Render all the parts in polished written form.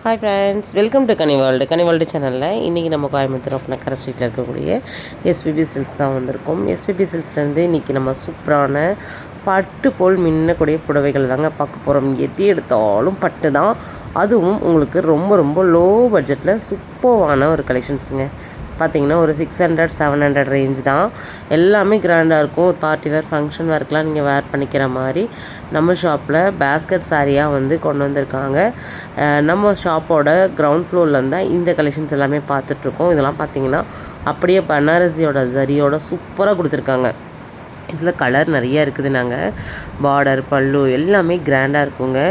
Hi friends, welcome to Ghani world சேனலில் இன்றைக்கி நம்ம கோயம்புத்தூர் அப்படின்னா ஸ்ட்ரீட்டில் இருக்கக்கூடிய எஸ்பிபி சில்க்ஸ் தான் வந்திருக்கோம். எஸ்பிபி சில்க்ஸ்லேருந்து இன்றைக்கி நம்ம சூப்பரான பட்டு போல் மின்னக்கூடிய புடவைகள் தாங்க பார்க்க போகிறோம். எது எடுத்தாலும் பட்டு தான், அதுவும் உங்களுக்கு ரொம்ப ரொம்ப லோ பட்ஜெட்டில் சூப்பரான ஒரு கலெக்ஷன்ஸுங்க. பார்த்திங்கன்னா ஒரு 600-700 ரேஞ்ச் தான். எல்லாமே கிராண்டாக இருக்கும். ஒரு பார்ட்டி வேர், ஃபங்க்ஷன் வேர்க்கெலாம் நீங்கள் வேர் பண்ணிக்கிற மாதிரி நம்ம ஷாப்பில் பேஸ்கெட் சாரியாக வந்து கொண்டு வந்திருக்காங்க. நம்ம ஷாப்போட கிரவுண்ட் ஃப்ளோரில் தான் இந்த கலெக்ஷன்ஸ் எல்லாமே பார்த்துட்ருக்கோம். இதெல்லாம் பார்த்திங்கன்னா அப்படியே பனாரசியோட ஜரியோட சூப்பராக கொடுத்துருக்காங்க. இதில் கலர் நிறையா இருக்குது. நாங்கள் பார்டர், பல்லு எல்லாமே கிராண்டாக இருக்குங்க.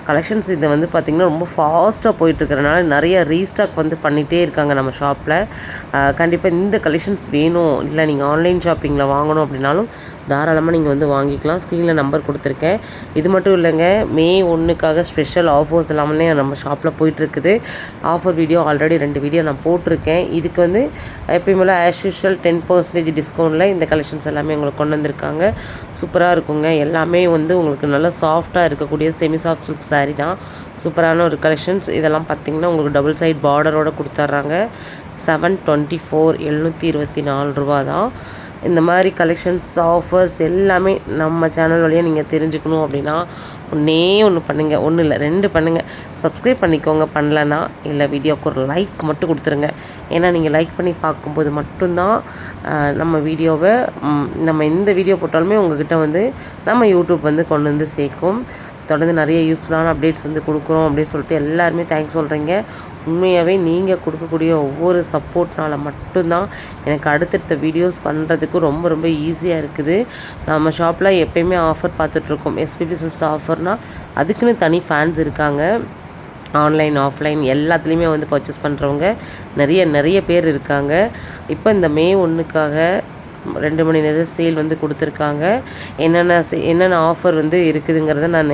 கலெக்ஷன்ஸ் இதை வந்து பார்த்திங்கன்னா ரொம்ப ஃபாஸ்ட்டாக போயிட்டுருக்கிறனால நிறைய ரீஸ்டாக் வந்து பண்ணிகிட்டே இருக்காங்க நம்ம ஷாப்பில். கண்டிப்பாக இந்த கலெக்ஷன்ஸ் வேணும், இல்லை நீங்கள் ஆன்லைன் ஷாப்பிங்கில் வாங்கணும் அப்படின்னாலும் தாராளமாக நீங்கள் வந்து வாங்கிக்கலாம். ஸ்க்ரீனில் நம்பர் கொடுத்துருக்கேன். இது மட்டும் இல்லைங்க, மே 1க்காக ஸ்பெஷல் ஆஃபர்ஸ் எல்லாமே நம்ம ஷாப்பில் போயிட்டுருக்குது. ஆஃபர் வீடியோ ஆல்ரெடி 2 வீடியோ நான் போட்டிருக்கேன். இதுக்கு வந்து எப்பயுமே ஆஸ் யூஷுவல் 10% டிஸ்கவுண்ட்டில் இந்த கலெக்ஷன்ஸ் எல்லாமே உங்களுக்கு கொண்டு வந்திருக்காங்க. சூப்பராக இருக்குங்க. எல்லாமே வந்து உங்களுக்கு நல்லா சாஃப்டாக இருக்கக்கூடிய செமி சாஃப்ட் சில்க் சாரீ தான். சூப்பரான ஒரு கலெக்ஷன்ஸ். இதெல்லாம் பார்த்திங்கன்னா உங்களுக்கு டபுள் சைட் பார்டரோடு கொடுத்துட்றாங்க. 724 724 ரூபா தான். இந்த மாதிரி கலெக்ஷன்ஸ், ஆஃபர்ஸ் எல்லாமே நம்ம சேனல் வழியாக நீங்கள் தெரிஞ்சுக்கணும் அப்படின்னா ஒன்று பண்ணுங்கள். ஒன்றும் இல்லை, 2 பண்ணுங்கள். சப்ஸ்கிரைப் பண்ணிக்கோங்க பண்ணலன்னா, இல்லை வீடியோவுக்கு ஒரு லைக் மட்டும் கொடுத்துருங்க. ஏன்னா நீங்கள் லைக் பண்ணி பார்க்கும்போது மட்டும்தான் நம்ம வீடியோவை நம்ம எந்த வீடியோ போட்டாலுமே உங்கள்கிட்ட வந்து நம்ம யூடியூப் வந்து கொண்டு வந்து சேர்க்கும். தொடர்ந்து நிறைய யூஸ்ஃபுல்லான அப்டேட்ஸ் வந்து கொடுக்குறோம் அப்படின்னு சொல்லிட்டு எல்லாருமே தேங்க்ஸ் சொல்கிறீங்க. உண்மையாகவே நீங்கள் கொடுக்கக்கூடிய ஒவ்வொரு சப்போர்ட்னால் மட்டும்தான் எனக்கு அடுத்தடுத்த வீடியோஸ் பண்ணுறதுக்கு ரொம்ப ரொம்ப ஈஸியாக இருக்குது. நம்ம ஷாப்பில் எப்போயுமே ஆஃபர் பார்த்துட்ருக்கோம். எஸ்பிபி சில்க்ஸ் ஆஃபர்னால் அதுக்குன்னு தனி ஃபேன்ஸ் இருக்காங்க. ஆன்லைன், ஆஃப்லைன் எல்லாத்துலேயுமே வந்து பர்ச்சேஸ் பண்ணுறவங்க நிறைய பேர் இருக்காங்க. இப்போ இந்த மே 1க்காக 2 மணி நேரம் சேல் வந்து கொடுத்துருக்காங்க. என்னென்ன ஆஃபர் வந்து இருக்குதுங்கிறத நான்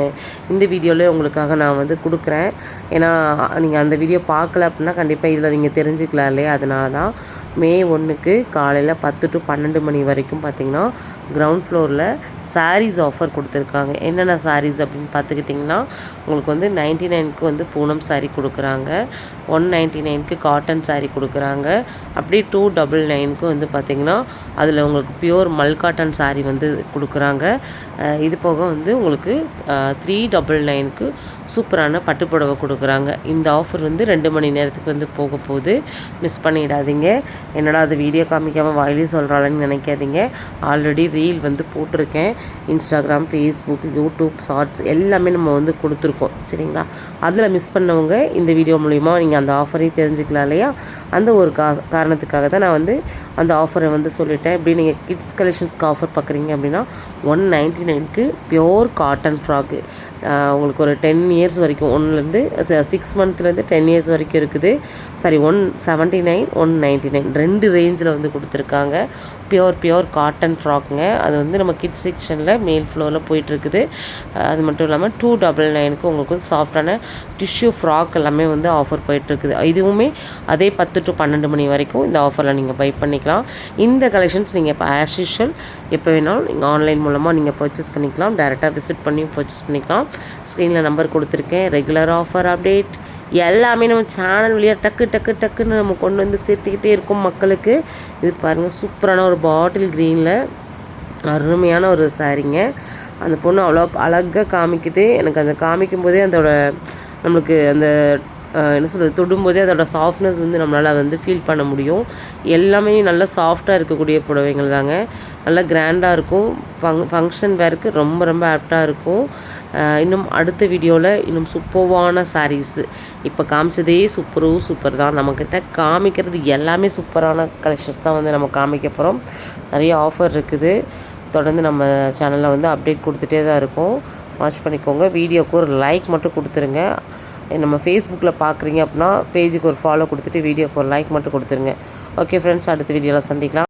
இந்த வீடியோவில் உங்களுக்காக நான் வந்து கொடுக்குறேன். ஏன்னா நீங்கள் அந்த வீடியோ பார்க்கல அப்படின்னா கண்டிப்பாக இதில் நீங்கள் தெரிஞ்சுக்கலாம் இல்லையா. அதனால தான் மே 1க்கு காலையில் 10 to 12 மணி வரைக்கும் பார்த்திங்கன்னா கிரவுண்ட் ஃப்ளோரில் சாரீஸ் ஆஃபர் கொடுத்துருக்காங்க. என்னென்ன சாரீஸ் அப்படின்னு பார்த்துக்கிட்டிங்கன்னா உங்களுக்கு வந்து 99க்கு வந்து பூனம் சாரீ கொடுக்குறாங்க, 199க்கு காட்டன் சாரீ கொடுக்குறாங்க. அப்படியே 299க்கு வந்து பார்த்திங்கன்னா அதில் உங்களுக்கு பியூர் மல் காட்டன் சாரீ வந்து கொடுக்குறாங்க. இது போக வந்து உங்களுக்கு 399க்கு சூப்பரான பட்டுப்புடவை கொடுக்குறாங்க. இந்த ஆஃபர் வந்து 2 மணி நேரத்துக்கு வந்து போக போகுது. மிஸ் பண்ணிடாதீங்க. என்னடா அது வீடியோ காமிக்காமல் வாயிலே சொல்கிறாளன்னு நினைக்காதீங்க. ஆல்ரெடி ரீல் வந்து போட்டிருக்கேன். இன்ஸ்டாகிராம், ஃபேஸ்புக், யூடியூப் ஷார்ட்ஸ் எல்லாமே நம்ம வந்து கொடுத்துருக்கோம். சரிங்களா? அதில் மிஸ் பண்ணவங்க இந்த வீடியோ மூலிமா நீங்கள் அந்த ஆஃபரையும் தெரிஞ்சுக்கலாம் இல்லையா. அந்த ஒரு காரணத்துக்காக தான் நான் வந்து அந்த ஆஃபரை வந்து சொல்லிட்டேன். இப்படி நீங்கள் கிட்ஸ் கலெக்ஷன்ஸ்க்கு ஆஃபர் பார்க்குறீங்க அப்படின்னா 199க்கு பியோர் காட்டன் ஃப்ராக்கு உங்களுக்கு ஒரு 10 இயர்ஸ் வரைக்கும், 1லேருந்து 6 மந்த்லேருந்து 10 இயர்ஸ் வரைக்கும் இருக்குது. சாரி, 179, 199 2 ரேஞ்சில் வந்து கொடுத்துருக்காங்க. பியோர் காட்டன் ஃப்ராக்குங்க. அது வந்து நம்ம கிட்ஸ் செக்ஷனில் மேல் ஃப்ளோரில் போயிட்டுருக்குது. அது மட்டும் இல்லாமல் 299க்கு உங்களுக்கு வந்து சாஃப்டான டிஷ்யூ ஃப்ராக் எல்லாமே வந்து ஆஃபர் போயிட்டுருக்குது. இதுவுமே அதே 10 to 12 மணி வரைக்கும் இந்த ஆஃபரில் நீங்கள் பை பண்ணிக்கலாம். இந்த கலெக்ஷன்ஸ் நீங்கள் இப்போ ஆஸ் யூஷுவல் எப்போ வேணாலும் நீங்கள் ஆன்லைன் மூலமாக நீங்கள் பர்ச்சேஸ் பண்ணிக்கலாம். டேரெக்டாக விசிட் பண்ணி பர்ச்சேஸ் பண்ணிக்கலாம். ஸ்க்ரீனில் நம்பர் கொடுத்துருக்கேன். ரெகுலர் ஆஃபர் அப்டேட் எல்லாமே நம்ம சேனல் வழியாக டக்குன்னு நம்ம கொண்டு வந்து சேர்த்துக்கிட்டே இருக்கோம் மக்களுக்கு. இது பாருங்கள், சூப்பரான ஒரு பாட்டில் க்ரீனில் அருமையான ஒரு சாரீங்க. அந்த பொண்ணு அவ்வளோ அழகாக காமிக்குது. எனக்கு அந்த காமிக்கும் போதே அதோட நம்மளுக்கு அந்த என்ன சொல்கிறது, தொடும்போதே அதோட சாஃப்ட்னஸ் வந்து நம்மளால் வந்து ஃபீல் பண்ண முடியும். எல்லாமே நல்லா சாஃப்டாக இருக்கக்கூடிய புடவைகள் தாங்க. நல்லா கிராண்டாக இருக்கும். ஃபங்க்ஷன் வேருக்கு ரொம்ப ரொம்ப ஆப்டாக இருக்கும். இன்னும் அடுத்த வீடியோவில் இன்னும் சூப்பரான சாரீஸு, இப்போ காமிச்சதே சூப்பர் தான். நம்மக்கிட்ட காமிக்கிறது எல்லாமே சூப்பரான கலெக்ஷன்ஸ் தான் வந்து நம்ம காமிக்க போகிறோம். நிறைய ஆஃபர் இருக்குது. தொடர்ந்து நம்ம சேனலில் வந்து அப்டேட் கொடுத்துட்டே தான் இருக்கோம். வாட்ச் பண்ணிக்கோங்க. வீடியோவுக்கு ஒரு லைக் மட்டும் கொடுத்துருங்க. நம்ம ஃபேஸ்புக்கில் பார்க்குறீங்க அப்படின்னா பேஜுக்கு ஒரு ஃபாலோ கொடுத்துட்டு வீடியோக்கு ஒரு லைக் மட்டும் கொடுத்துருங்க. ஓகே ஃப்ரெண்ட்ஸ், அடுத்த வீடியோவில் சந்திக்கலாம்.